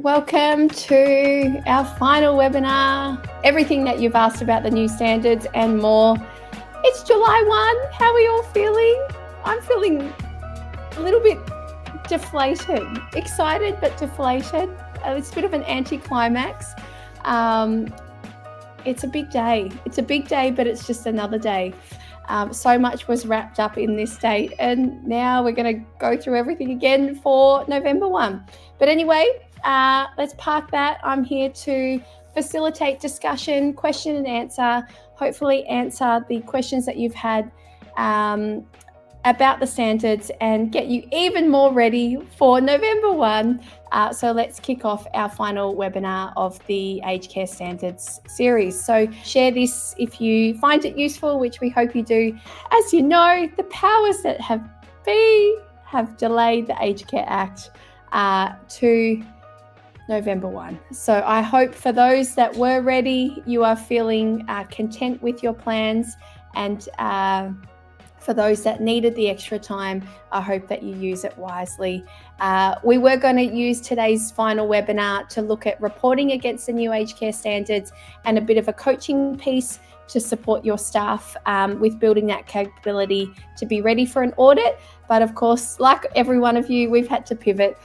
Welcome to our final webinar, everything that you've asked about the new standards and more. It's July 1. How are we all feeling? I'm feeling a little bit deflated, excited but deflated. It's a bit of an anticlimax. It's a big day. It's a big day, but it's just another day. So much was wrapped up in this date, and now we're going to go through everything again for November 1. But anyway, let's park that. I'm here to facilitate discussion, question and answer, hopefully answer the questions that you've had about the standards and get you even more ready for November 1. So let's kick off our final webinar of the Aged Care Standards series. So share this if you find it useful, which we hope you do. As you know, the powers that have delayed the Aged Care Act to November 1. So I hope for those that were ready, you are feeling content with your plans, and for those that needed the extra time, I hope that you use it wisely. We were going to use today's final webinar to look at reporting against the new aged care standards and a bit of a coaching piece to support your staff with building that capability to be ready for an audit. But of course, like every one of you, we've had to pivot.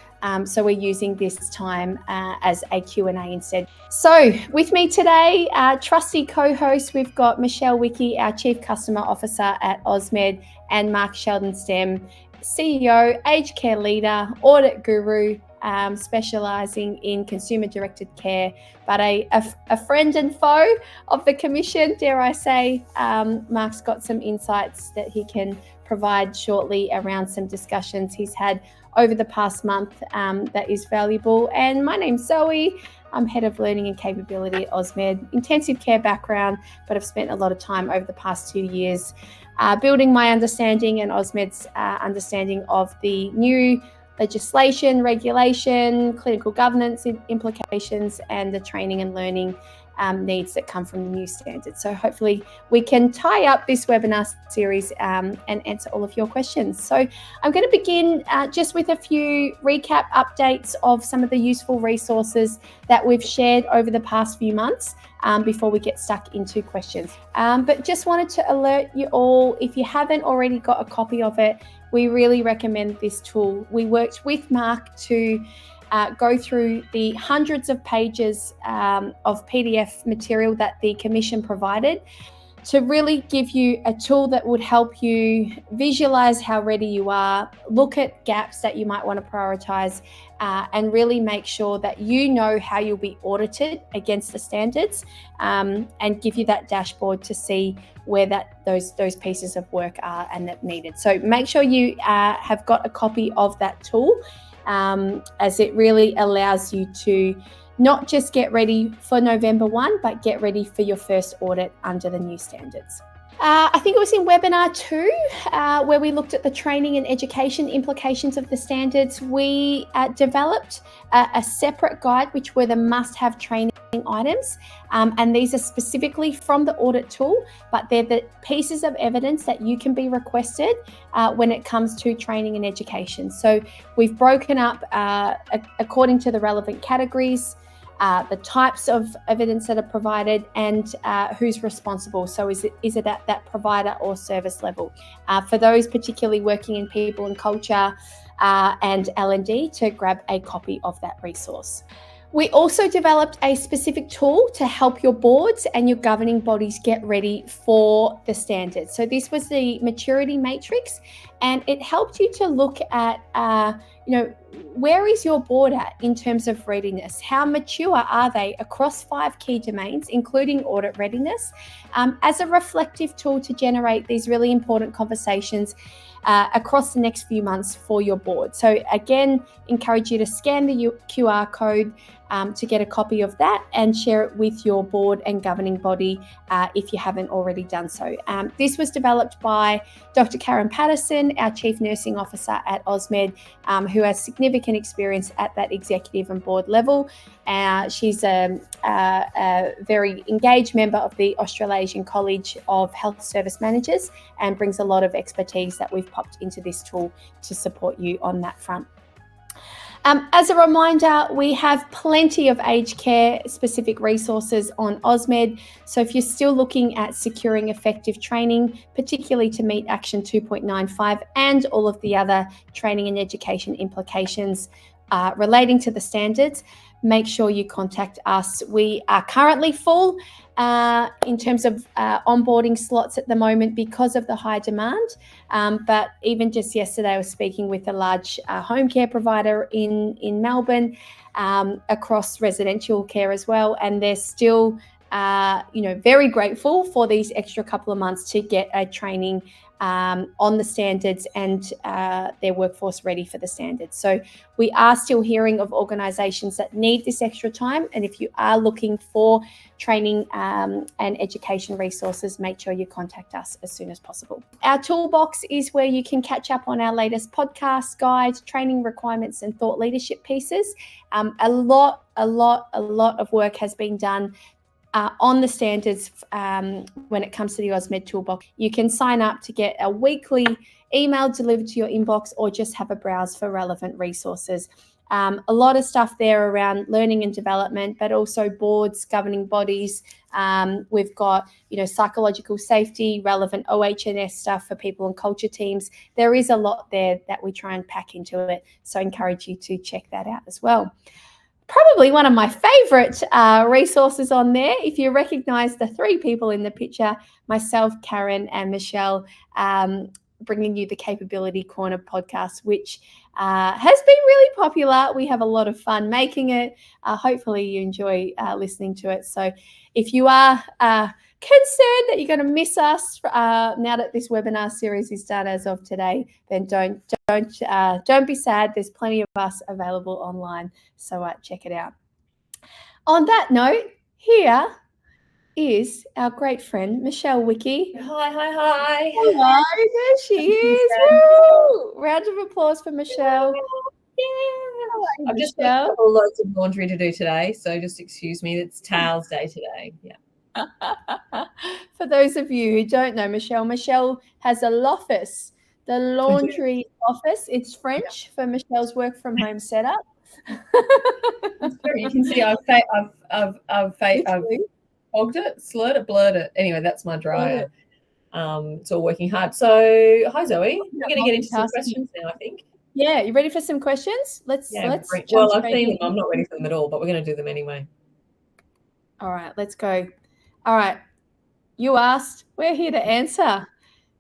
So we're using this time as a Q&A instead. So with me today, trusty co-host, we've got Michelle Wickie, our Chief Customer Officer at Ausmed, and Mark Sheldon-Stem, CEO, aged care leader, audit guru, specialising in consumer-directed care, but a friend and foe of the Commission, dare I say. Mark's got some insights that he can provide shortly around some discussions he's had over the past month that is valuable. And my name's Zoe. I'm Head of Learning and Capability at Ausmed, intensive care background, but I've spent a lot of time over the past 2 years building my understanding and Ausmed's understanding of the new legislation, regulation, clinical governance implications, and the training and learning needs that come from the new standards. So hopefully we can tie up this webinar series and answer all of your questions. So I'm going to begin just with a few recap updates of some of the useful resources that we've shared over the past few months before we get stuck into questions. But just wanted to alert you all, if you haven't already got a copy of it, we really recommend this tool. We worked with Mark to go through the hundreds of pages of PDF material that the Commission provided to really give you a tool that would help you visualize how ready you are, look at gaps that you might want to prioritize, and really make sure that you know how you'll be audited against the standards, and give you that dashboard to see where those pieces of work are and that needed. So make sure you have got a copy of that tool, as it really allows you to not just get ready for November 1, but get ready for your first audit under the new standards. I think it was in webinar 2 where we looked at the training and education implications of the standards. We developed a separate guide, which were the must-have training items, and these are specifically from the audit tool, but they're the pieces of evidence that you can be requested when it comes to training and education. So we've broken up according to the relevant categories, the types of evidence that are provided, and who's responsible. So is it at that provider or service level? For those particularly working in people and culture and L&D, to grab a copy of that resource. We also developed a specific tool to help your boards and your governing bodies get ready for the standards. So this was the maturity matrix, and it helped you to look at, where is your board at in terms of readiness? How mature are they across 5 key domains, including audit readiness, as a reflective tool to generate these really important conversations across the next few months for your board. So again, encourage you to scan the QR code to get a copy of that and share it with your board and governing body if you haven't already done so. This was developed by Dr. Karen Patterson, our Chief Nursing Officer at Ausmed, who has significant experience at that executive and board level. She's a very engaged member of the Australasian College of Health Service Managers and brings a lot of expertise that we've popped into this tool to support you on that front. As a reminder, we have plenty of aged care specific resources on Ausmed. So if you're still looking at securing effective training, particularly to meet Action 2.95 and all of the other training and education implications relating to the standards, make sure you contact us. We are currently full in terms of onboarding slots at the moment because of the high demand. But even just yesterday, I was speaking with a large home care provider in Melbourne across residential care as well, and they're still very grateful for these extra couple of months to get a training on the standards and their workforce ready for the standards. So we are still hearing of organisations that need this extra time, and if you are looking for training and education resources, make sure you contact us as soon as possible. Our toolbox is where you can catch up on our latest podcasts, guides, training requirements and thought leadership pieces. A lot of work has been done on the standards when it comes to the Ausmed Toolbox. You can sign up to get a weekly email delivered to your inbox or just have a browse for relevant resources. A lot of stuff there around learning and development, but also boards, governing bodies. We've got, psychological safety, relevant OH&S stuff for people and culture teams. There is a lot there that we try and pack into it. So I encourage you to check that out as well. Probably one of my favorite resources on there, if you recognize the three people in the picture, myself, Karen and Michelle, bringing you the Capability Corner podcast, which has been really popular. We have a lot of fun making it. Hopefully you enjoy listening to it. So if you are concerned that you're going to miss us now that this webinar series is done as of today, then don't be sad. There's plenty of us available online, so check it out. On that note, here is our great friend Michelle Wiki. Hi. Hello, there she is. Woo! Round of applause for Michelle. Yeah. I've just got a couple of loads of laundry to do today, so just excuse me. It's towels day today. Yeah. For those of you who don't know Michelle has a loffice, the laundry office. It's French for Michelle's work from home setup. That's true. You can see I've fogged it, slurred it, blurred it. Anyway, that's my dryer. It's all working hard. So, hi Zoe. We're going to get into some questions now, I think. Yeah, you ready for some questions? Let's I've seen them. I'm not ready for them at all, but we're going to do them anyway. All right, let's go. All right, you asked. We're here to answer.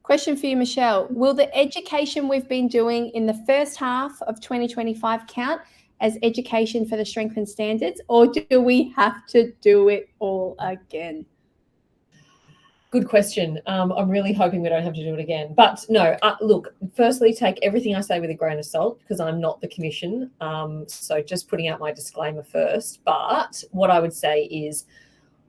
Question for you, Michelle. Will the education we've been doing in the first half of 2025 count as education for the strengthened standards, or do we have to do it all again? Good question. I'm really hoping we don't have to do it again. But no, look, firstly, take everything I say with a grain of salt because I'm not the commission. So just putting out my disclaimer first. But what I would say is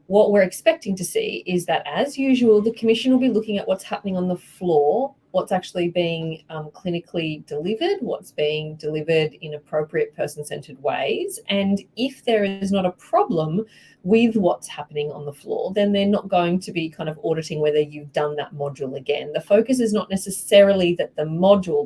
what we're expecting to see is that, as usual, the commission will be looking at what's happening on the floor, what's actually being clinically delivered, what's being delivered in appropriate person-centered ways. And if there is not a problem with what's happening on the floor, then they're not going to be kind of auditing whether you've done that module again. The focus is not necessarily that there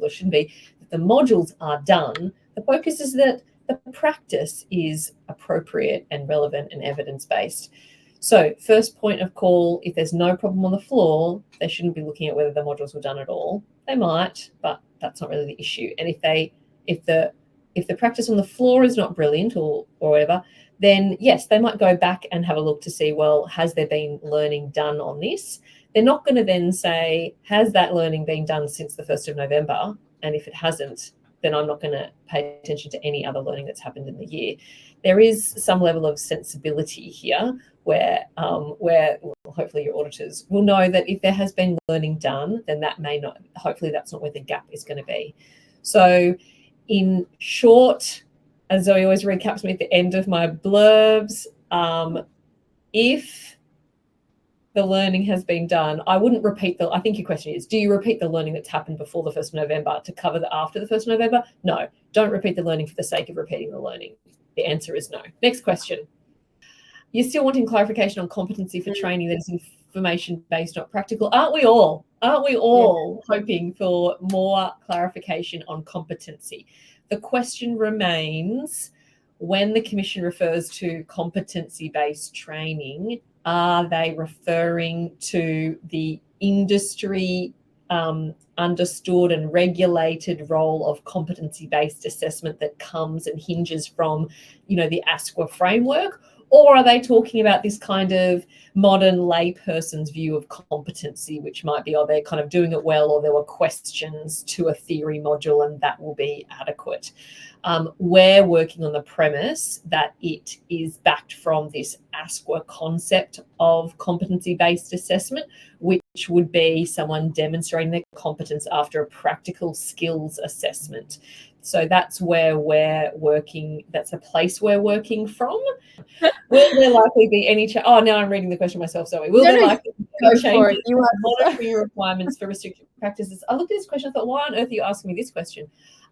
shouldn't be, that the modules are done. The focus is that the practice is appropriate and relevant and evidence-based. So first point of call, if there's no problem on the floor, they shouldn't be looking at whether the modules were done at all. They might, but that's not really the issue. And if the practice on the floor is not brilliant or whatever, then yes, they might go back and have a look to see, well, has there been learning done on this? They're not going to then say, has that learning been done since the 1st of November? And if it hasn't, then I'm not going to pay attention to any other learning that's happened in the year. There is some level of sensibility here where hopefully your auditors will know that if there has been learning done, then hopefully that's not where the gap is going to be. So in short, as Zoe always recaps me at the end of my blurbs, if the learning has been done, I wouldn't repeat I think your question is, do you repeat the learning that's happened before the 1st of November to cover the after the 1st of November? No, don't repeat the learning for the sake of repeating the learning. The answer is no. Next question. You're still wanting clarification on competency for training that is information-based, not practical. Aren't we all hoping for more clarification on competency? The question remains, when the Commission refers to competency-based training, are they referring to the industry understood and regulated role of competency-based assessment that comes and hinges from, the ASQA framework? Or are they talking about this kind of modern layperson's view of competency, which might be, they're kind of doing it well, or there were questions to a theory module and that will be adequate? We're working on the premise that it is backed from this ASQA concept of competency-based assessment, which would be someone demonstrating their competence after a practical skills assessment. So that's where we're working. That's a place we're working from. Will there likely be any change? Oh, now I'm reading the question myself, sorry. Will there likely be any changes in monitoring requirements for restrictive practices? I looked at this question, I thought, why on earth are you asking me this question?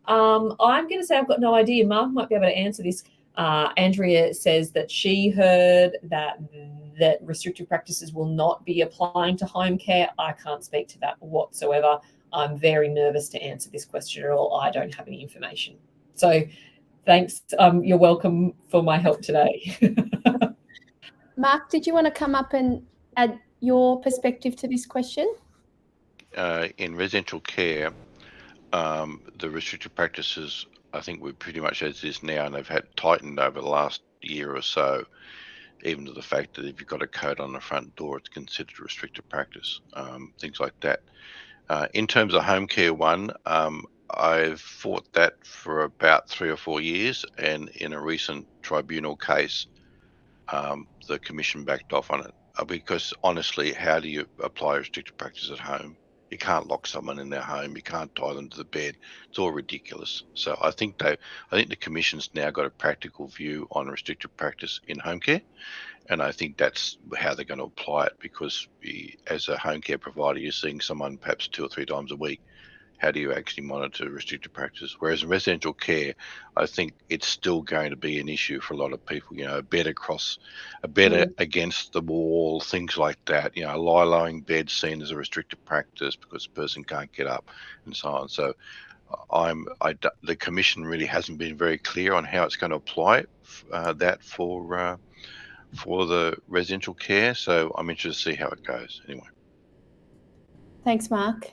I'm going to say I've got no idea. Mark might be able to answer this. Andrea says that she heard that restrictive practices will not be applying to home care. I can't speak to that whatsoever. I'm very nervous to answer this question at all. I don't have any information. So thanks. You're welcome for my help today. Mark, did you want to come up and add your perspective to this question? In residential care, the restricted practices, I think we're pretty much as it is now, and they've had tightened over the last year or so, even to the fact that if you've got a code on the front door, it's considered a restricted practice, things like that. In terms of home care one, I've fought that for about 3 or 4 years, and in a recent tribunal case, the Commission backed off on it. Because honestly, how do you apply restricted practice at home? You can't lock someone in their home. You can't tie them to the bed. It's all ridiculous. So I think the Commission's now got a practical view on restricted practice in home care, and I think that's how they're going to apply it. Because as a home care provider, you're seeing someone perhaps 2 or 3 times a week. How do you actually monitor restricted practice? Whereas in residential care, I think it's still going to be an issue for a lot of people. A bed against the wall, things like that. A lie-lying bed seen as a restricted practice because the person can't get up, and so on. So the Commission really hasn't been very clear on how it's going to apply that for the residential care. So I'm interested to see how it goes. Anyway. Thanks, Mark.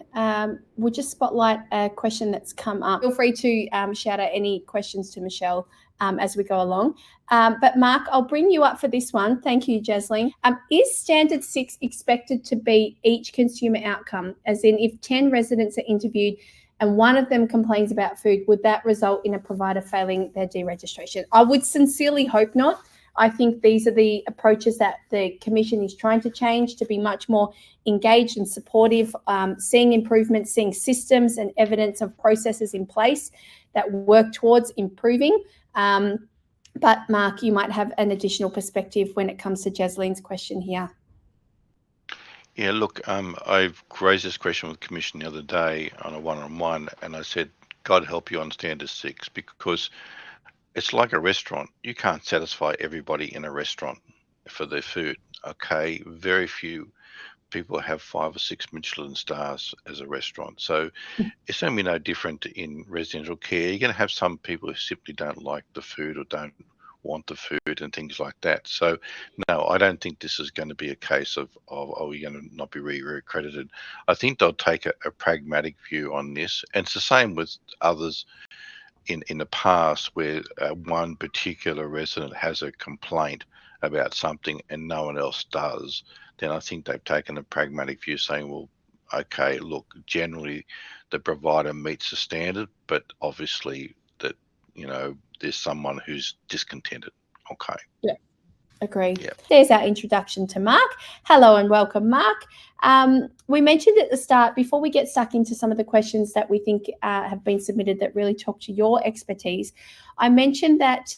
We'll just spotlight a question that's come up. Feel free to shout out any questions to Michelle as we go along. But Mark, I'll bring you up for this one. Thank you, Jasleen. Is Standard 6 expected to be each consumer outcome? As in, if 10 residents are interviewed and one of them complains about food, would that result in a provider failing their deregistration? I would sincerely hope not. I think these are the approaches that the Commission is trying to change to be much more engaged and supportive, seeing improvements, seeing systems and evidence of processes in place that work towards improving. But Mark, you might have an additional perspective when it comes to Jasleen's question here. Yeah, look, I've raised this question with the Commission the other day on a one-on-one, and I said, God help you on Standard 6, because it's like a restaurant. You can't satisfy everybody in a restaurant for their food. Okay, very few people have 5 or 6 Michelin stars as a restaurant. So it's going to be no different in residential care. You're going to have some people who simply don't like the food or don't want the food and things like that. So no, I don't think this is going to be a case of you're going to not be re-accredited. I think they'll take a pragmatic view on this. And it's the same with others in the past, where one particular resident has a complaint about something and no one else does, then I think they've taken a pragmatic view, saying, well, okay, look, generally the provider meets the standard, but obviously that, there's someone who's discontented. Okay. Yeah. Agree. Yeah. There's our introduction to Mark. Hello and welcome, Mark. We mentioned at the start, before we get stuck into some of the questions that we think have been submitted that really talk to your expertise, I mentioned that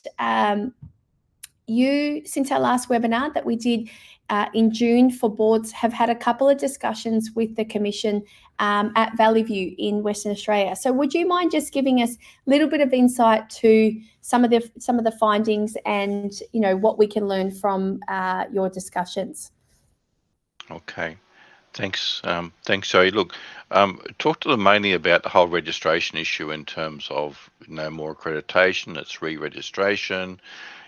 you, since our last webinar that we did in June for boards, have had a couple of discussions with the Commission at Valley View in Western Australia. So would you mind just giving us a little bit of insight to some of the findings and what we can learn from your discussions? Okay. Thanks, Zoe. Look, talk to them mainly about the whole registration issue in terms of no more accreditation. It's re-registration.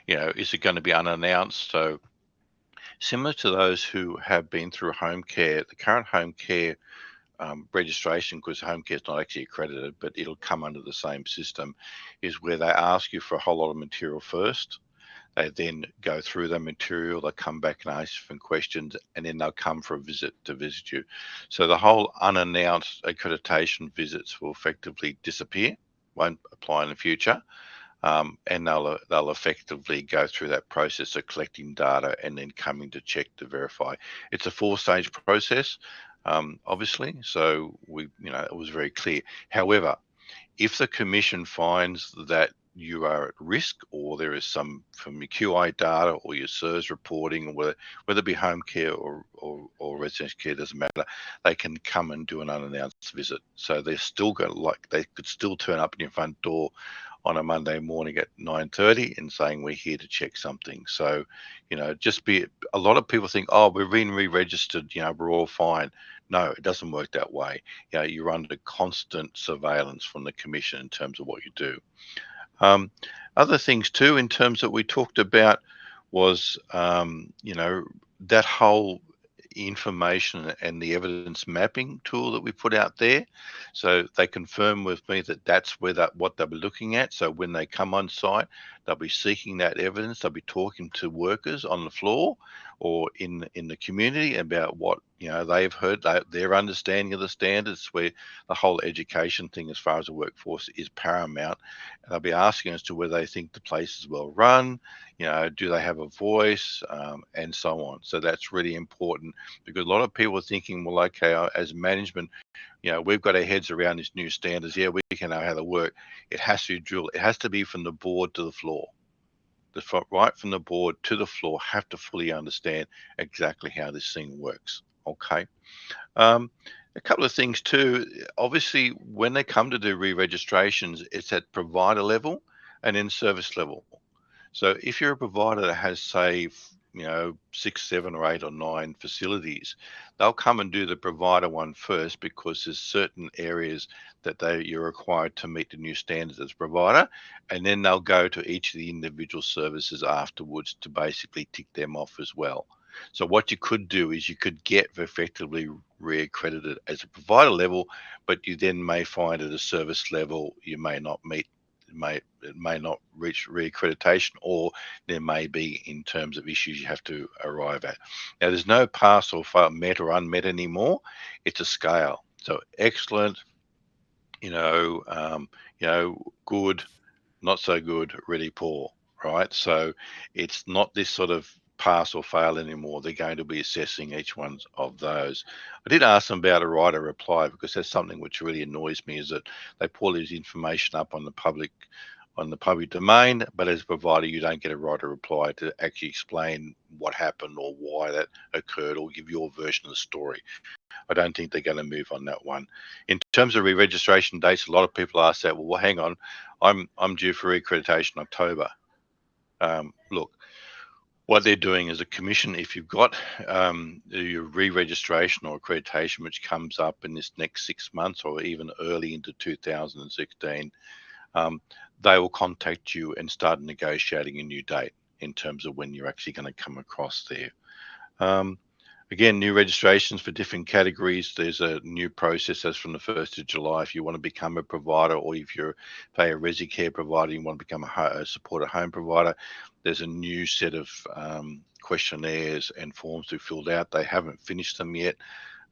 Is it going to be unannounced? So similar to those who have been through home care, the current home care registration, because home care is not actually accredited, but it'll come under the same system, is where they ask you for a whole lot of material first. They then go through the material, they come back and ask you some questions, and then they'll come for a visit to visit you. So the whole unannounced accreditation visits will effectively disappear, won't apply in the future. And they'll effectively go through that process of collecting data and then coming to check to verify. It's a 4-stage process, obviously. So it was very clear. However, if the commission finds that you are at risk, or there is some from your QI data or your SIRS reporting, or whether it be home care or residential care, doesn't matter, they can come and do an unannounced visit. So they're still going to, they could still turn up in your front door on a Monday morning at 9:30 and saying, we're here to check something. So, a lot of people think, oh, we've been re-registered, we're all fine. No, it doesn't work that way. You're under constant surveillance from the commission in terms of what you do. Other things too, in terms that we talked about, was that whole information and the evidence mapping tool that we put out there. So they confirm with me that that's what they'll be looking at. So when they come on site, they'll be seeking that evidence. They'll be talking to workers on the floor or in the community about what they've heard, their understanding of the standards, where the whole education thing as far as the workforce is paramount. And they'll be asking as to whether they think the place is well run, do they have a voice, and so on. So that's really important, because a lot of people are thinking, well, okay, as management, we've got our heads around these new standards. Yeah, we can know how they work. It has to be drilled. It has to be from the board to the floor. Right from the board to the floor, have to fully understand exactly how this thing works. Okay. A couple of things too. Obviously, when they come to do re-registrations, it's at provider level and then service level. So if you're a provider that has, say, 6, 7, or 8 or 9 facilities, they'll come and do the provider one first, because there's certain areas that you're required to meet the new standards as provider, and then they'll go to each of the individual services afterwards to basically tick them off as well. So what you could do is you could get effectively re-accredited as a provider level, but you then may find at a service level you may not meet. It may not reach re-accreditation, or there may be in terms of issues you have to arrive at. Now, there's no pass or fail, met or unmet anymore. It's a scale. So excellent, good, not so good, really poor, right? So it's not this sort of pass or fail anymore. They're going to be assessing each one of those. I did ask them about a right of reply, because that's something which really annoys me, is that they pull this information up on the public domain, but as a provider, you don't get a right of reply to actually explain what happened or why that occurred, or give your version of the story. I don't think they're going to move on that one. In terms of re-registration dates, a lot of people ask that. Well, hang on, I'm due for accreditation October. Look, what they're doing as a commission, if you've got your re-registration or accreditation which comes up in this next 6 months or even early into 2016, they will contact you and start negotiating a new date in terms of when you're actually going to come across there. Again, new registrations for different categories. There's a new process as from the 1st of July. If you want to become a provider, or if you're a resi care provider, you want to become a supported home provider, there's a new set of questionnaires and forms to be filled out. They haven't finished them yet.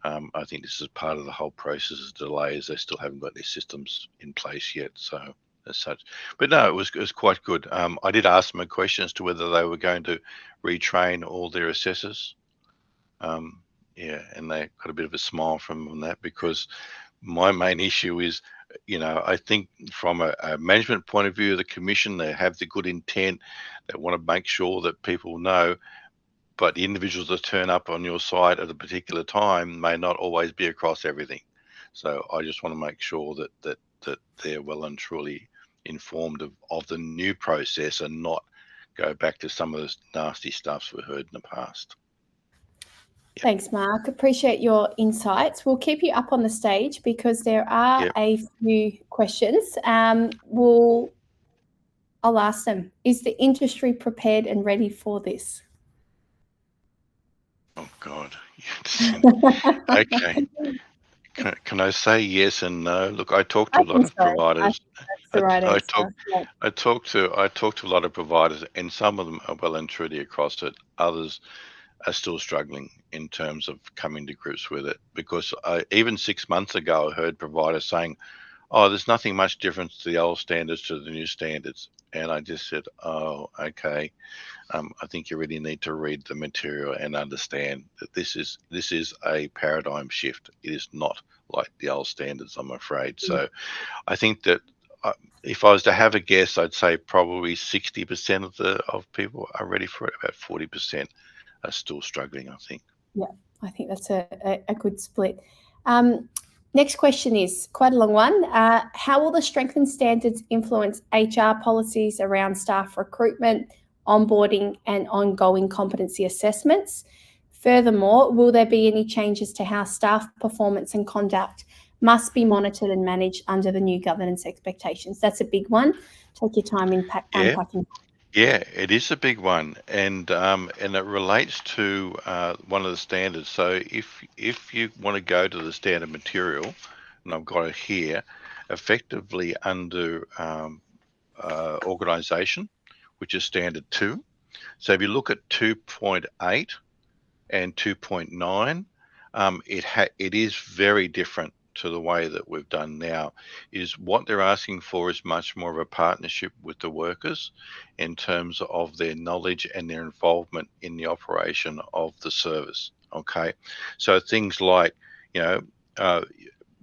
I think this is part of the whole process of delays. They still haven't got their systems in place yet. So as such, but no, it was quite good. I did ask them a question as to whether they were going to retrain all their assessors. And they got a bit of a smile from that, because my main issue is, I think from a management point of view, the commission, they have the good intent. They want to make sure that people know, but the individuals that turn up on your site at a particular time may not always be across everything. So I just want to make sure that they're well and truly informed of the new process, and not go back to some of the nasty stuffs we heard in the past. Thanks, Mark. Appreciate your insights. We'll keep you up on the stage because there are a few questions. I'll ask them. Is the industry prepared and ready for this? Oh God. Okay. Can I say yes and no? Look, I talk to a lot of providers. That's the right answer. I talk to a lot of providers, and some of them are well and truly across it. Others are still struggling in terms of coming to grips with it, because even 6 months ago, I heard providers saying, "Oh, there's nothing much difference to the old standards to the new standards," and I just said, "Oh, okay." I think you really need to read the material and understand that this is a paradigm shift. It is not like the old standards, I'm afraid. So I think that if I was to have a guess, I'd say probably 60% of people are ready for it. About 40% are still struggling, I think. Yeah, I think that's a good split. Next question is quite a long one. How will the strengthened standards influence HR policies around staff recruitment, onboarding, and ongoing competency assessments? Furthermore, will there be any changes to how staff performance and conduct must be monitored and managed under the new governance expectations? That's a big one. Take your time in unpacking. Yeah, it is a big one, and it relates to one of the standards. So if you want to go to the standard material, and I've got it here, effectively under organisation, which is standard 2. So if you look at 2.8 and 2.9, it is very different to the way that we've done now. Is what they're asking for is much more of a partnership with the workers in terms of their knowledge and their involvement in the operation of the service. Okay, so things like,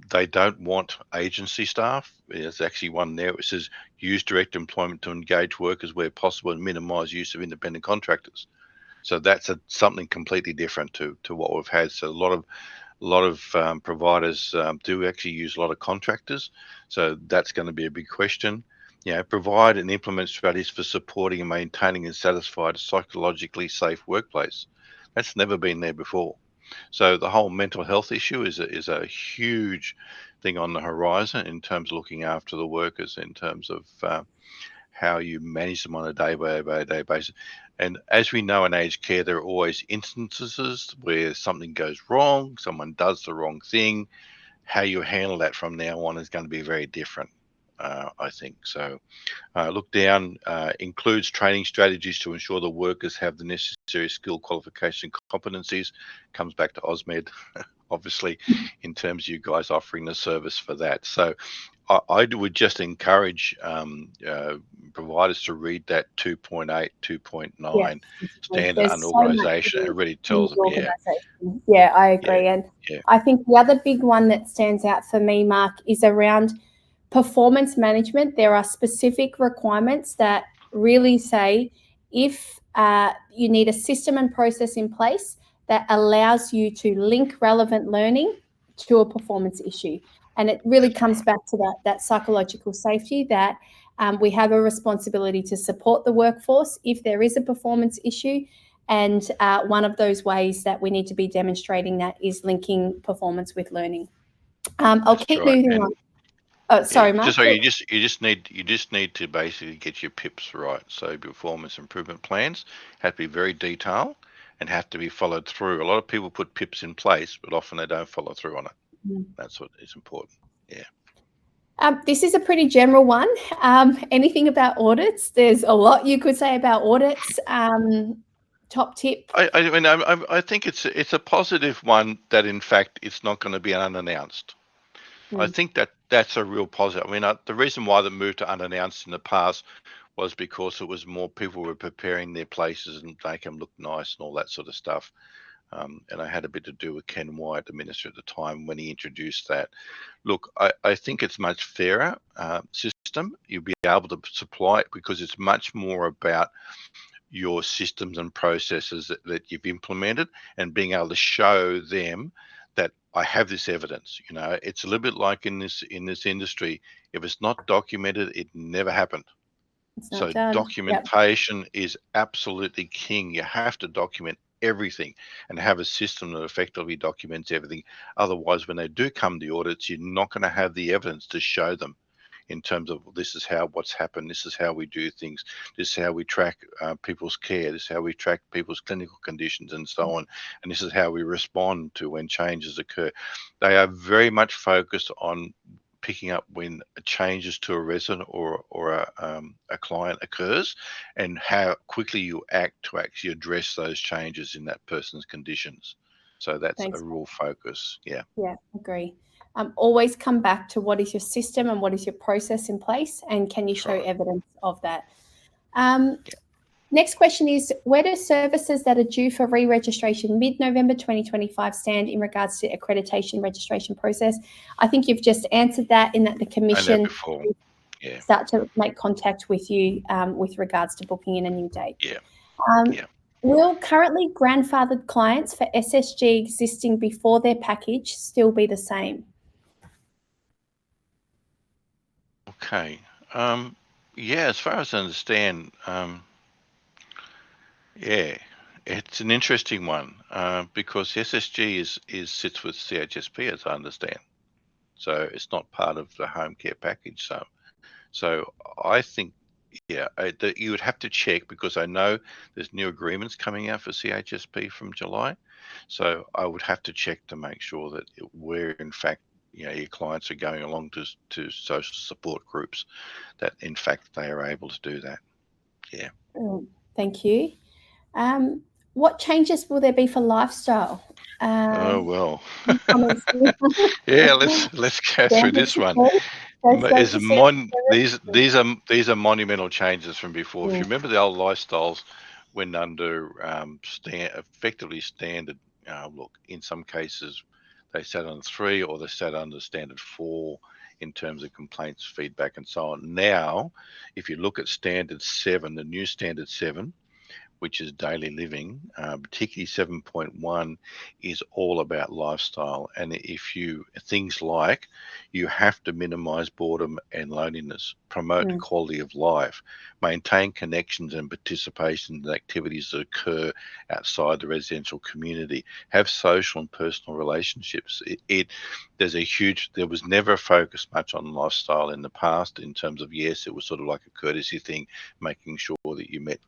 they don't want agency staff. There's actually one there which says use direct employment to engage workers where possible and minimise use of independent contractors. So that's something completely different to what we've had. So a lot of providers do actually use a lot of contractors. So that's going to be a big question. Provide and implement strategies for supporting and maintaining a satisfied, psychologically safe workplace. That's never been there before. So the whole mental health issue is a huge thing on the horizon in terms of looking after the workers, in terms of how you manage them on a day-by-day basis. And as we know in aged care, there are always instances where something goes wrong, someone does the wrong thing. How you handle that from now on is going to be very different, I think. So look down, includes training strategies to ensure the workers have the necessary skill, qualification, competencies. Comes back to Ausmed, obviously, in terms of you guys offering the service for that. So I would just encourage providers to read that 2.8, 2.9 standard under organisation. It really tells them, Yeah, I agree. And I think the other big one that stands out for me, Mark, is around performance management. There are specific requirements that really say if you need a system and process in place that allows you to link relevant learning to a performance issue. And it really comes back to that psychological safety, that we have a responsibility to support the workforce if there is a performance issue. And one of those ways that we need to be demonstrating that is linking performance with learning. I'll keep moving on. Oh, sorry, Mark. You just need to basically get your PIPs right. So performance improvement plans have to be very detailed and have to be followed through. A lot of people put PIPs in place, but often they don't follow through on it. That's what is important. Yeah. This is a pretty general one. Anything about audits? There's a lot you could say about audits. Top tip. I think it's a positive one that in fact it's not going to be unannounced. I think that's a real positive. I mean, the reason why the move to unannounced in the past was because it was more people were preparing their places and make them look nice and all that sort of stuff. And I had a bit to do with Ken Wyatt, the minister at the time, when he introduced that. Look, I think it's much fairer system. You'll be able to supply it because it's much more about your systems and processes that you've implemented and being able to show them that I have this evidence. It's a little bit like in this industry. If it's not documented, it never happened. So documentation is absolutely king. You have to document everything and have a system that effectively documents everything. Otherwise, when they do come to the audits, you're not going to have the evidence to show them in terms of this is what's happened, this is how we do things, this is how we track people's care, this is how we track people's clinical conditions and so on, and this is how we respond to when changes occur. They are very much focused on picking up when changes to a resident or a client occurs, and how quickly you act to actually address those changes in that person's conditions. So that's Thanks. a real focus. Yeah. Yeah, agree. Always come back to what is your system and what is your process in place, and can you show evidence of that? Next question is, where do services that are due for re-registration mid-November 2025 stand in regards to accreditation registration process? I think you've just answered that, in that the commission start to make contact with you with regards to booking in a new date. Will currently grandfathered clients for SSG existing before their package still be the same? Okay. Yeah, as far as I understand, yeah, it's an interesting one because SSG sits with CHSP, as I understand. So it's not part of the home care package. So I think, yeah, that you would have to check, because I know there's new agreements coming out for CHSP from July. So I would have to check to make sure that where in fact, your clients are going along to social support groups, that in fact they are able to do that. Yeah. Thank you. What changes will there be for lifestyle? Oh well. Yeah, let's go through this one. These are monumental changes from before. If you remember, the old lifestyles went under effectively standard. Look, in some cases they sat on 3 or they sat under standard 4 in terms of complaints, feedback, and so on. Now, if you look at standard 7, the new standard 7, which is daily living, particularly 7.1, is all about lifestyle. And things like you have to minimize boredom and loneliness, promote quality of life, maintain connections and participation in activities that occur outside the residential community, have social and personal relationships. There was never a focus much on lifestyle in the past, in terms of, yes, it was sort of like a courtesy thing, making sure that you met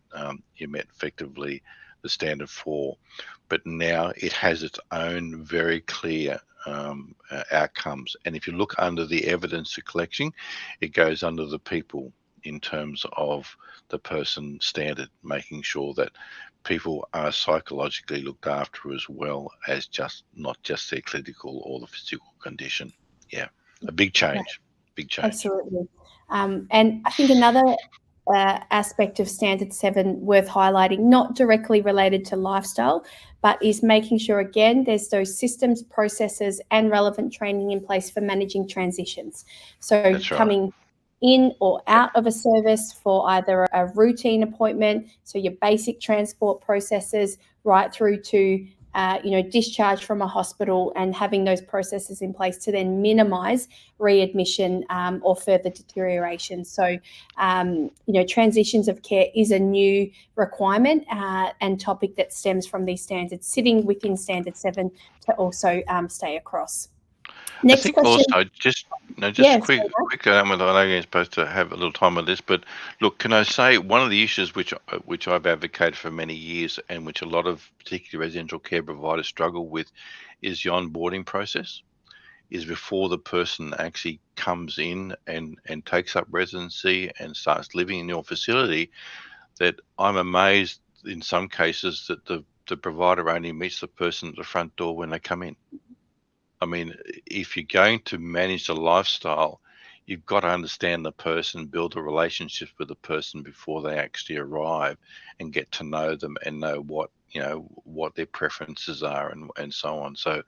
effectively the standard 4, but now it has its own very clear outcomes. And if you look under the evidence collection, it goes under the people in terms of the person standard, making sure that people are psychologically looked after as well as not just their clinical or the physical condition. Yeah, a big change. Big change. Absolutely. And I think another aspect of standard 7 worth highlighting, not directly related to lifestyle, but is making sure, again, there's those systems, processes, and relevant training in place for managing transitions. So coming in or out of a service for either a routine appointment, so your basic transport processes, right through to discharge from a hospital, and having those processes in place to then minimize readmission or further deterioration. So, transitions of care is a new requirement and topic that stems from these standards, sitting within standard 7 to also stay across. Next question. Also, just quick, I know you're supposed to have a little time on this, but look, can I say one of the issues which I've advocated for many years, and which a lot of particularly residential care providers struggle with, is the onboarding process. Is before the person actually comes in and takes up residency and starts living in your facility, that I'm amazed in some cases that the provider only meets the person at the front door when they come in. I mean, if you're going to manage the lifestyle, you've got to understand the person, build a relationship with the person before they actually arrive, and get to know them and know what their preferences are and so on. So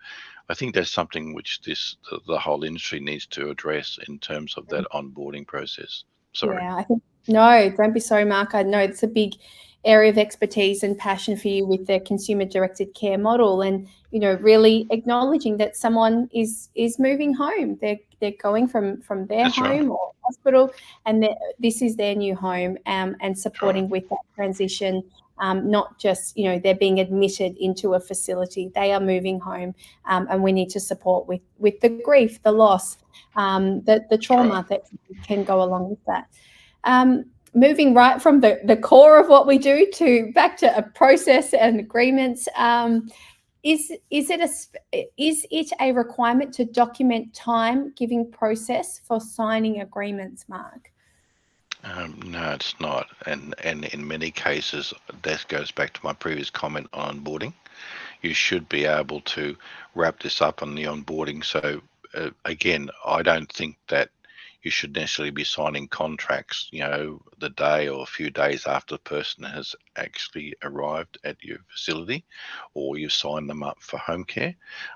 I think that's something which the whole industry needs to address in terms of that onboarding process. Sorry. Yeah, I think, no, don't be sorry, Mark. I know it's a big area of expertise and passion for you with the consumer-directed care model, and really acknowledging that someone is moving home. They're going from their home or hospital, and this is their new home, and supporting with that transition not just, they're being admitted into a facility. They are moving home, and we need to support with the grief, the loss, the trauma that can go along with that. Moving right from the core of what we do to back to a process and agreements. Is it a requirement to document time-giving process for signing agreements, Mark? No, it's not. And in many cases, that goes back to my previous comment on onboarding. You should be able to wrap this up on the onboarding. So again, I don't think that you should necessarily be signing contracts, the day or a few days after the person has actually arrived at your facility, or you've signed them up for home care.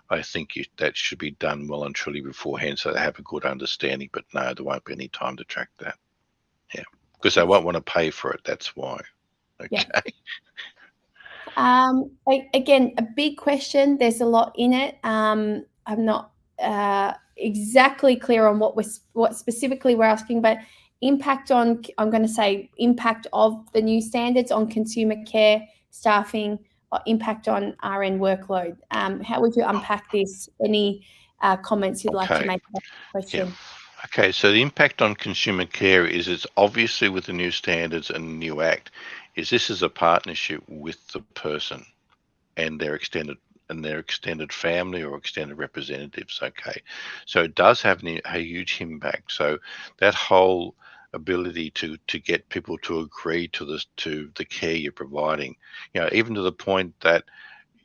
I think that should be done well and truly beforehand, so they have a good understanding. But no, there won't be any time to track that. Yeah, because they won't want to pay for it. That's why. Okay. Yeah. Again, a big question. There's a lot in it. I'm not exactly clear on what specifically we're asking, but impact on, I'm going to say impact of the new standards on consumer care, staffing, or impact on RN workload. How would you unpack this? Any comments you'd like to make about the question? Yeah. Okay, so the impact on consumer care it's obviously with the new standards and the new act, this is a partnership with the person and their extended family or extended representatives. Okay, so it does have a huge impact. So that whole ability to get people to agree to the care you're providing, even to the point that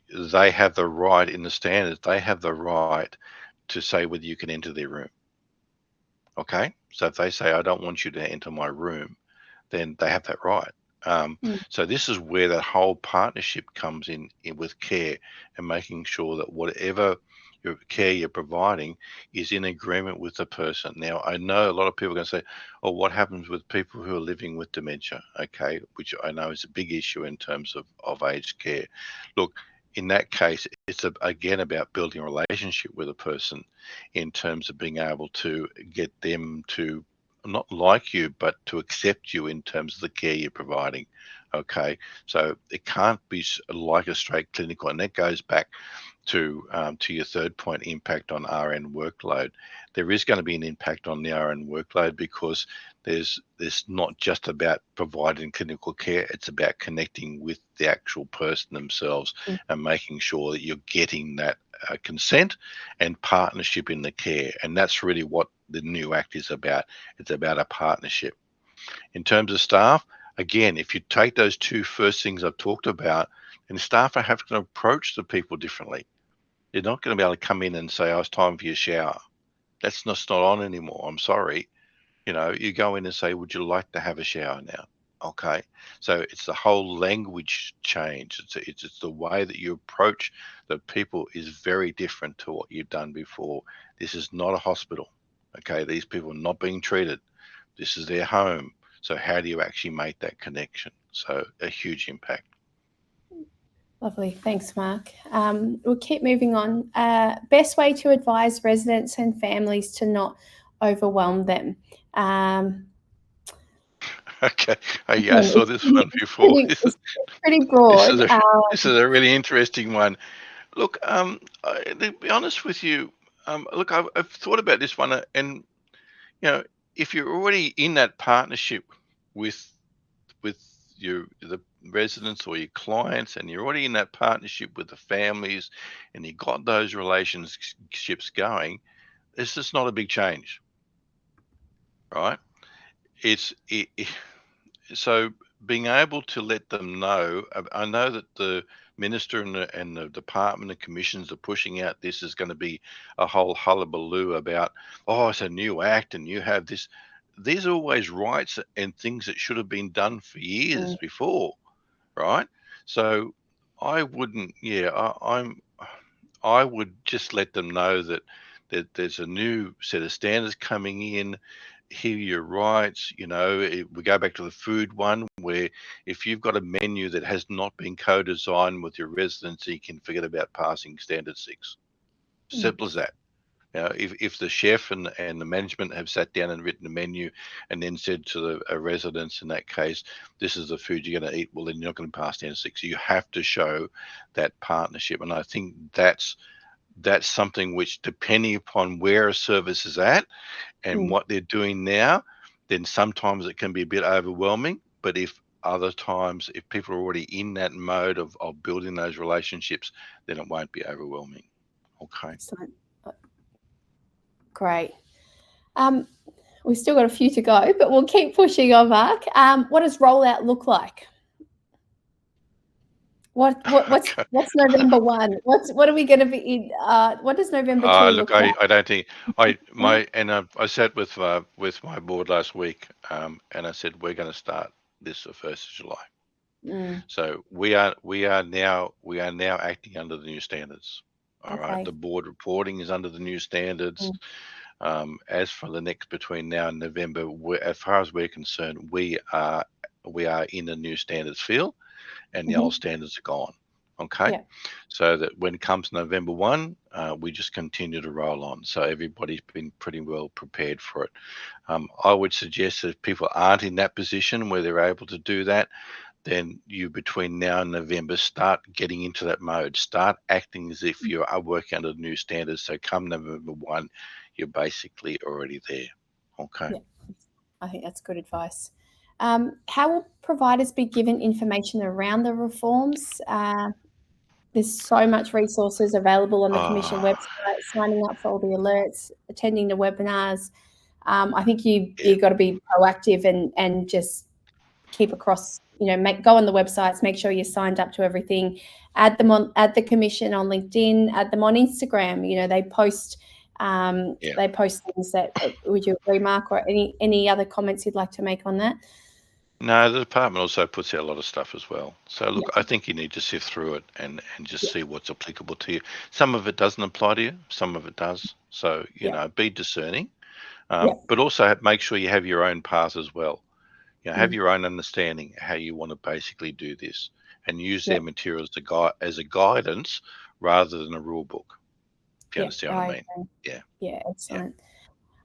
they have the right in the standards, they have the right to say whether you can enter their room. Okay, so if they say, I don't want you to enter my room, then they have that right. So this is where that whole partnership comes in with care, and making sure that whatever your care you're providing is in agreement with the person. Now, I know a lot of people are going to say, oh, what happens with people who are living with dementia? Okay, which I know is a big issue in terms of aged care. Look, in that case, it's again about building a relationship with a person in terms of being able to get them to not like you, but to accept you in terms of the care you're providing. Okay, so it can't be like a straight clinical, and that goes back to your third point, impact on RN workload. There is going to be an impact on the RN workload, because there's not just about providing clinical care, it's about connecting with the actual person themselves and making sure that you're getting that consent and partnership in the care. And that's really what the new act is about. It's about a partnership. In terms of staff, again, if you take those two first things I've talked about, then staff are having to approach the people differently. You're not going to be able to come in and say, oh, it's time for your shower. That's not on anymore. I'm sorry. You go in and say, would you like to have a shower now? Okay. So it's the whole language change. It's the way that you approach the people is very different to what you've done before. This is not a hospital. Okay. These people are not being treated. This is their home. So how do you actually make that connection? So a huge impact. Lovely. Thanks, Mark. We'll keep moving on. Best way to advise residents and families to not overwhelm them. Okay. I saw this one before. It's pretty broad. This is a really interesting one. Look, to be honest with you, look, I've thought about this one, and if you're already in that partnership with the residents or your clients, and you're already in that partnership with the families, and you've got those relationships going, it's just not a big change, right? So being able to let them know, I know that the minister and the department and commissions are pushing out, this is going to be a whole hullabaloo about, oh, it's a new act and you have this. These are always rights and things that should have been done for years before, right? So I wouldn't, I would just let them know that there's a new set of standards coming in. Here are your rights. We go back to the food one, where if you've got a menu that has not been co-designed with your residents, you can forget about passing standard 6. Simple as that. If the chef and the management have sat down and written a menu and then said to the residents in that case, this is the food you're going to eat, well, then you're not going to pass down 6. You have to show that partnership. And I think that's something which, depending upon where a service is at and what they're doing now, then sometimes it can be a bit overwhelming. But other times, if people are already in that mode of building those relationships, then it won't be overwhelming. Okay. Excellent. Great. We've still got a few to go, but we'll keep pushing on, Mark. What does rollout look like? What's November 1? What are we going to be in? What does November 2 look like? I don't think I sat with my board last week, and I said we're going to start this the 1st of July. So we are now acting under the new standards. All right. The board reporting is under the new standards. As for the next between now and November, as far as we're concerned, we are in the new standards field, and the old standards are gone. Okay. So that when it comes November 1, we just continue to roll on. So everybody's been pretty well prepared for it. I would suggest that if people aren't in that position where they're able to do that, then you, between now and November, start getting into that mode. Start acting as if you are working under the new standards. So come November 1, you're basically already there. Okay. Yeah, I think that's good advice. How will providers be given information around the reforms? There's so much resources available on the Commission website, signing up for all the alerts, attending the webinars. I think you've got to be proactive and just keep across, go on the websites, make sure you're signed up to everything, add the Commission on LinkedIn, add them on Instagram. They post things that, would you agree, Mark, or any other comments you'd like to make on that? No, the department also puts out a lot of stuff as well. So look, I think you need to sift through it and just see what's applicable to you. Some of it doesn't apply to you, some of it does. So, be discerning, but also make sure you have your own path as well. Have your own understanding how you want to basically do this, and use their materials as a guidance rather than a rule book. If you understand what I mean? Yeah, excellent.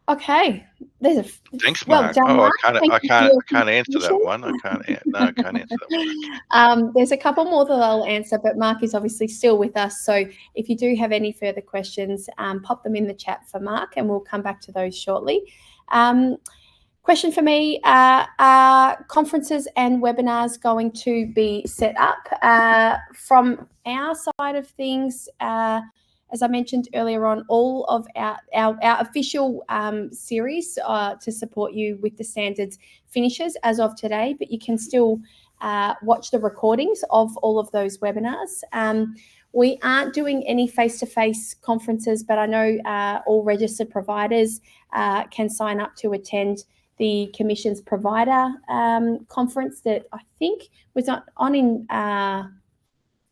Okay, thanks, Mark. Well done, Mark. I can't answer that one. I can't answer that one. There's a couple more that I'll answer, but Mark is obviously still with us. So if you do have any further questions, pop them in the chat for Mark, and we'll come back to those shortly. Question for me, are conferences and webinars going to be set up? From our side of things, as I mentioned earlier on, all of our official series to support you with the standards finishes as of today, but you can still watch the recordings of all of those webinars. We aren't doing any face-to-face conferences, but I know all registered providers can sign up to attend the Commission's provider conference that I think was on in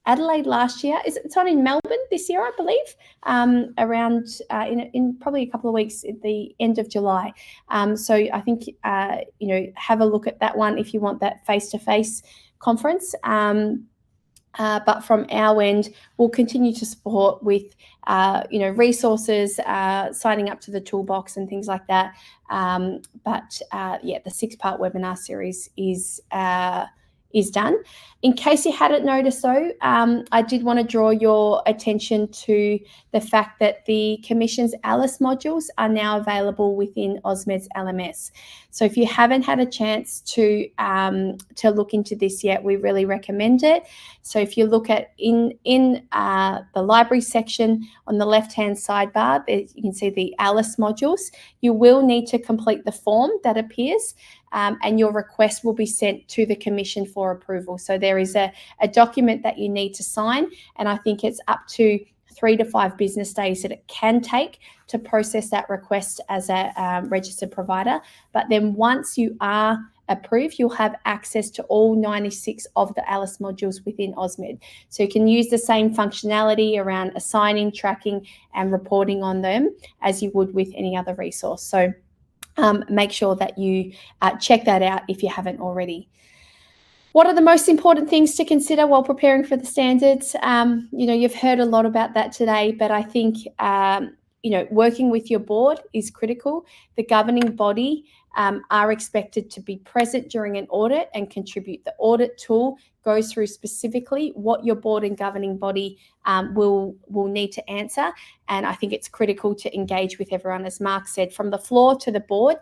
Adelaide last year. It's on in Melbourne this year, I believe, around in probably a couple of weeks at the end of July. So I think, have a look at that one if you want that face-to-face conference. But from our end, we'll continue to support with, resources, signing up to the toolbox and things like that. But the 6-part webinar series is done. In case you hadn't noticed, though, I did want to draw your attention to the fact that the Commission's ALICE modules are now available within Ausmed's LMS. So if you haven't had a chance to look into this yet, we really recommend it. So if you look at in the library section on the left-hand sidebar, you can see the ALICE modules. You will need to complete the form that appears, and your request will be sent to the Commission for approval. So there is a document that you need to sign, and I think it's up to 3 to 5 business days that it can take to process that request as a registered provider. But then once you are approved, you'll have access to all 96 of the ALICE modules within Ausmed. So you can use the same functionality around assigning, tracking, and reporting on them as you would with any other resource. So make sure that you check that out if you haven't already. What are the most important things to consider while preparing for the standards? You've heard a lot about that today, but I think working with your board is critical. The governing body are expected to be present during an audit and contribute. The audit tool goes through specifically what your board and governing body will need to answer. And I think it's critical to engage with everyone, as Mark said, from the floor to the board.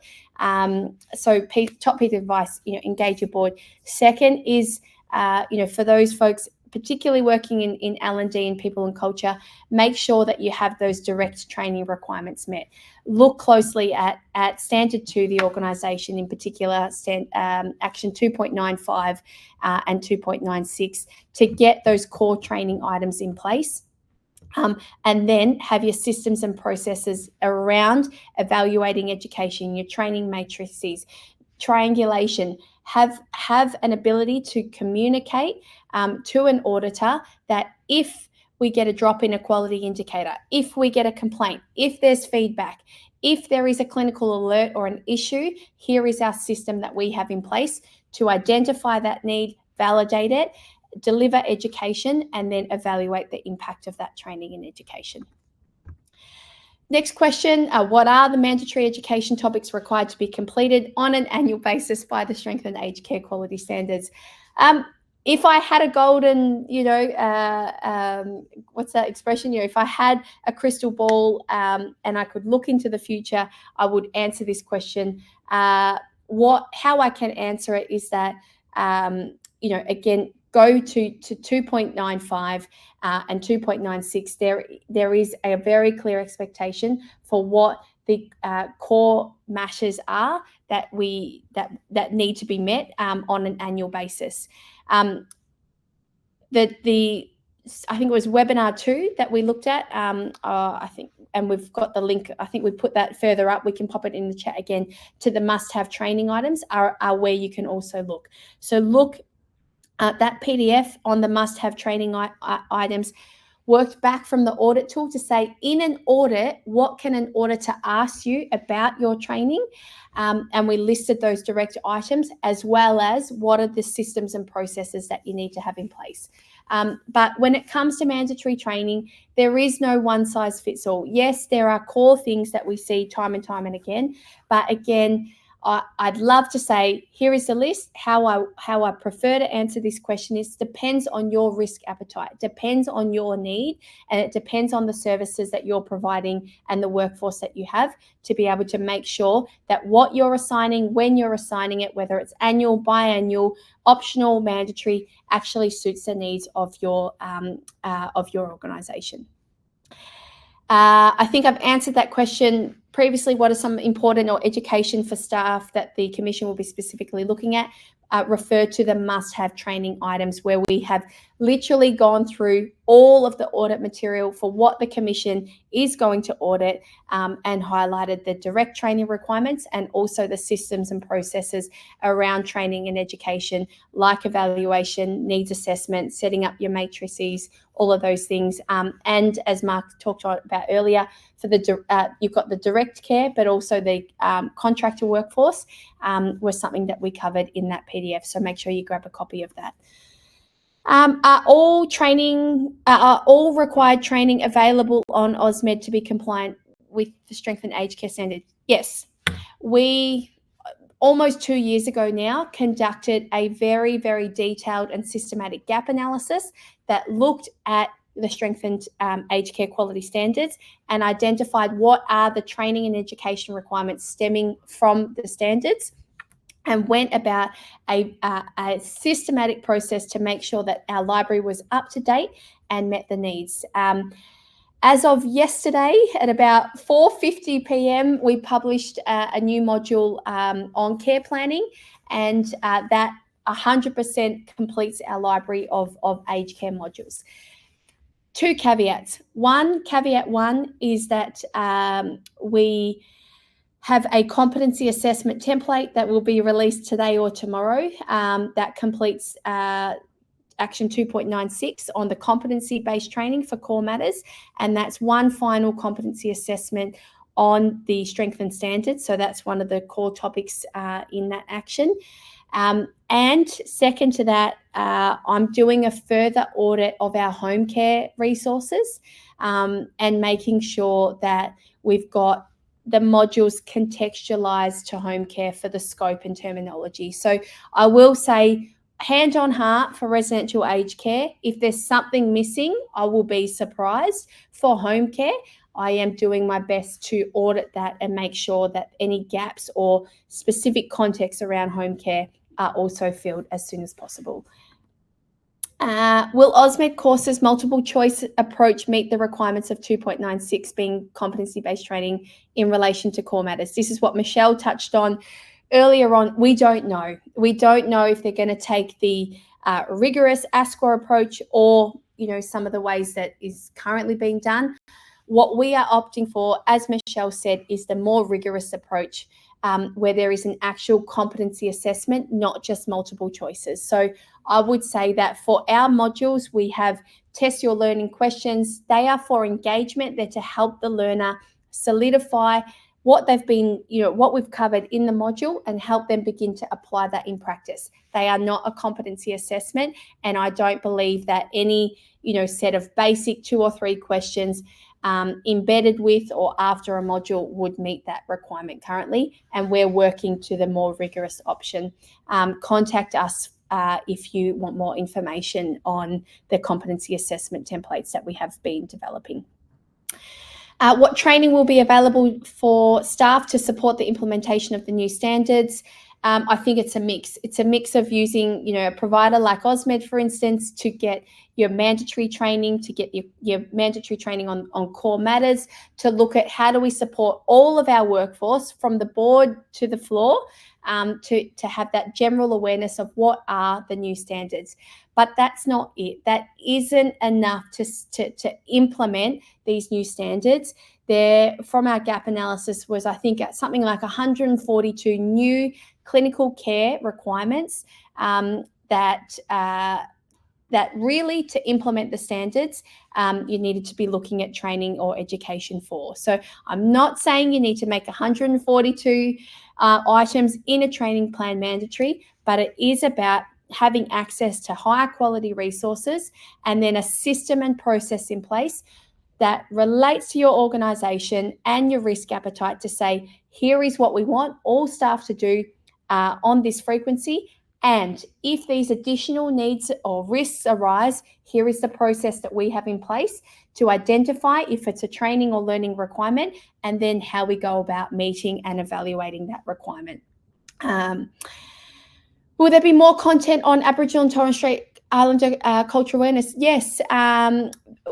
So top piece of advice, engage your board. Second is, for those folks particularly working in L&D and people and culture, make sure that you have those direct training requirements met. Look closely at Standard 2, the organisation in particular, Action 2.95 and 2.96, to get those core training items in place. And then have your systems and processes around evaluating education, your training matrices, triangulation. Have an ability to communicate to an auditor that if we get a drop in a quality indicator, if we get a complaint, if there's feedback, if there is a clinical alert or an issue, here is our system that we have in place to identify that need, validate it, deliver education, and then evaluate the impact of that training and education. Next question, what are the mandatory education topics required to be completed on an annual basis by the Strengthened Aged Care Quality Standards? If I had a golden, what's that expression? If I had a crystal ball and I could look into the future, I would answer this question. How I can answer it is that, again, go to 2.95 and 2.96. There is a very clear expectation for what the core matters are that need to be met on an annual basis. I think it was webinar 2 that we looked at. I think, and we've got the link. I think we put that further up. We can pop it in the chat again. To the must-have training items are where you can also look. So look. That PDF on the must-have training items worked back from the audit tool to say, in an audit, what can an auditor ask you about your training? And we listed those direct items, as well as what are the systems and processes that you need to have in place. But when it comes to mandatory training, there is no one size fits all. Yes, there are core things that we see time and time and again, but again, I'd love to say, here is the list. How I prefer to answer this question is depends on your risk appetite, depends on your need, and it depends on the services that you're providing and the workforce that you have to be able to make sure that what you're assigning, when you're assigning it, whether it's annual, biannual, optional, mandatory, actually suits the needs of your organisation. I think I've answered that question previously. What are some important or education for staff that the Commission will be specifically looking at? Refer to the must-have training items, where we have literally gone through all of the audit material for what the Commission is going to audit and highlighted the direct training requirements and also the systems and processes around training and education, like evaluation, needs assessment, setting up your matrices, all of those things. And as Mark talked about earlier, for you've got the direct care, but also the contractor workforce was something that we covered in that PDF. So make sure you grab a copy of that. Are all required training available on Ausmed to be compliant with the Strengthened Aged Care Standard? Yes. We, almost 2 years ago now, conducted a very, very detailed and systematic gap analysis that looked at the Strengthened Aged Care Quality Standards and identified what are the training and education requirements stemming from the standards, and went about a systematic process to make sure that our library was up to date and met the needs. As of yesterday, at about 4:50 p.m, we published a new module on care planning, and that 100% completes our library of aged care modules. Two caveats. Caveat one is that we have a competency assessment template that will be released today or tomorrow that completes Action 2.96 on the competency-based training for core matters, and that's one final competency assessment on the strengthened standards. So that's one of the core topics in that action. And second to that, I'm doing a further audit of our home care resources and making sure that we've got the modules contextualized to home care for the scope and terminology. So I will say, hand on heart for residential aged care, if there's something missing, I will be surprised. For home care, I am doing my best to audit that and make sure that any gaps or specific context around home care are also filled as soon as possible. Will Ausmed courses multiple choice approach meet the requirements of 2.96 being competency-based training in relation to core matters? This is what Michelle touched on earlier on. We don't know. We don't know if they're going to take the rigorous ASCOR approach or, some of the ways that is currently being done. What we are opting for, as Michelle said, is the more rigorous approach where there is an actual competency assessment, not just multiple choices. So I would say that for our modules, we have test your learning questions. They are for engagement. They're to help the learner solidify what they've been, what we've covered in the module and help them begin to apply that in practice. They are not a competency assessment. And I don't believe that any, set of basic 2 or 3 questions embedded with or after a module would meet that requirement currently. And we're working to the more rigorous option. Contact us if you want more information on the competency assessment templates that we have been developing. What training will be available for staff to support the implementation of the new standards? I think it's a mix. It's a mix of using, a provider like Ausmed, for instance, to get your mandatory training, to get your mandatory training on core matters, to look at how do we support all of our workforce from the board to the floor, to have that general awareness of what are the new standards. But that's not it. That isn't enough to implement these new standards. There, from our gap analysis, was I think at something like 142 new clinical care requirements that really, to implement the standards, you needed to be looking at training or education for. So I'm not saying you need to make 142 items in a training plan mandatory, but it is about having access to higher quality resources and then a system and process in place that relates to your organisation and your risk appetite to say, here is what we want all staff to do on this frequency. And if these additional needs or risks arise, here is the process that we have in place to identify if it's a training or learning requirement, and then how we go about meeting and evaluating that requirement. Will there be more content on Aboriginal and Torres Strait Islander cultural awareness? Yes.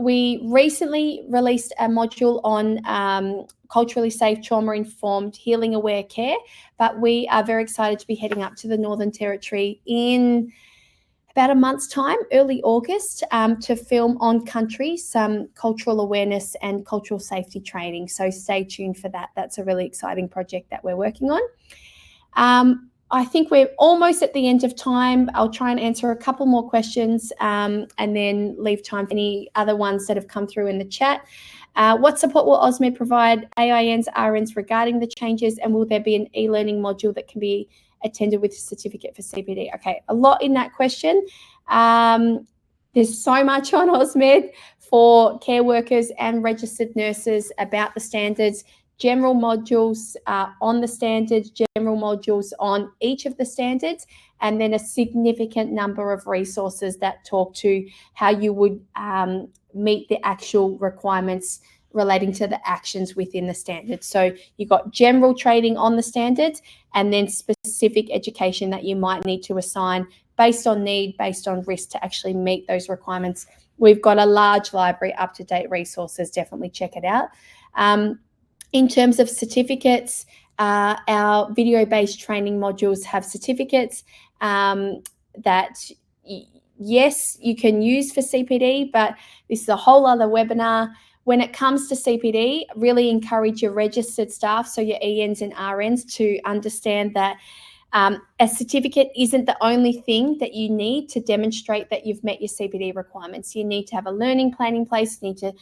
We recently released a module on culturally safe, trauma-informed, healing-aware care, but we are very excited to be heading up to the Northern Territory in about a month's time, early August, to film on country some cultural awareness and cultural safety training. So stay tuned for that. That's a really exciting project that we're working on. I think we're almost at the end of time. I'll try and answer a couple more questions and then leave time for any other ones that have come through in the chat. What support will Ausmed provide AINs, RNs regarding the changes, and will there be an e-learning module that can be attended with a certificate for CPD? Okay, a lot in that question. There's so much on Ausmed for care workers and registered nurses about the standards. General modules on the standards, general modules on each of the standards, and then a significant number of resources that talk to how you would meet the actual requirements relating to the actions within the standards. So you've got general training on the standards and then specific education that you might need to assign based on need, based on risk to actually meet those requirements. We've got a large library, up-to-date resources. Definitely check it out. In terms of certificates, our video-based training modules have certificates that, yes, you can use for CPD, but this is a whole other webinar. When it comes to CPD, really encourage your registered staff, so your ENs and RNs, to understand that a certificate isn't the only thing that you need to demonstrate that you've met your CPD requirements. You need to have a learning plan in place. You need to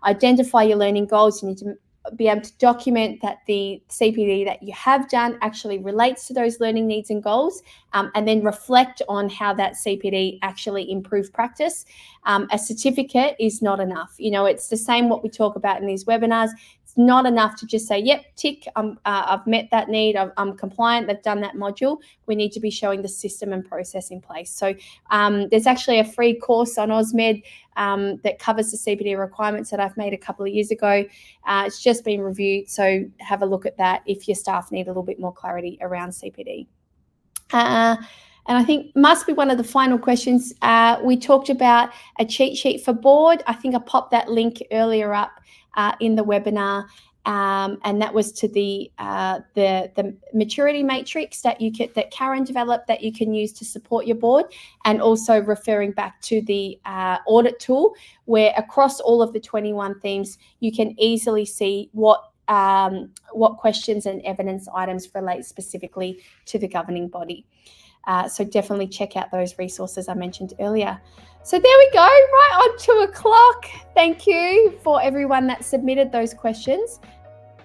identify your learning goals. You need to be able to document that the CPD that you have done actually relates to those learning needs and goals, and then reflect on how that CPD actually improved practice. A certificate is not enough. It's the same what we talk about in these webinars. It's not enough to just say, yep, tick, I've met that need, I'm compliant, they've done that module. We need to be showing the system and process in place. So there's actually a free course on Ausmed that covers the CPD requirements that I've made a couple of years ago. It's just been reviewed, so have a look at that if your staff need a little bit more clarity around CPD. And I think must be one of the final questions. We talked about a cheat sheet for board. I think I popped that link earlier up in the webinar, and that was to the maturity matrix that Karen developed that you can use to support your board, and also referring back to the audit tool, where across all of the 21 themes you can easily see what questions and evidence items relate specifically to the governing body. So definitely check out those resources I mentioned earlier. So there we go, right on 2 o'clock. Thank you for everyone that submitted those questions.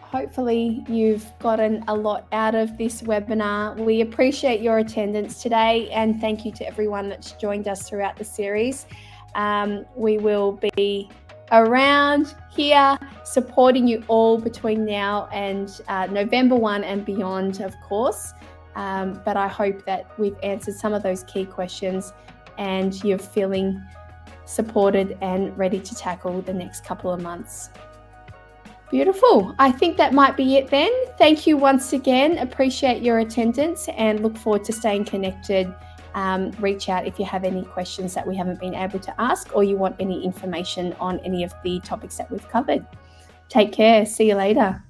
Hopefully you've gotten a lot out of this webinar. We appreciate your attendance today, and thank you to everyone that's joined us throughout the series. We will be around here supporting you all between now and November 1 and beyond, of course. But I hope that we've answered some of those key questions and you're feeling supported and ready to tackle the next couple of months. Beautiful. I think that might be it then. Thank you once again. Appreciate your attendance and look forward to staying connected. Reach out if you have any questions that we haven't been able to ask, or you want any information on any of the topics that we've covered. Take care. See you later.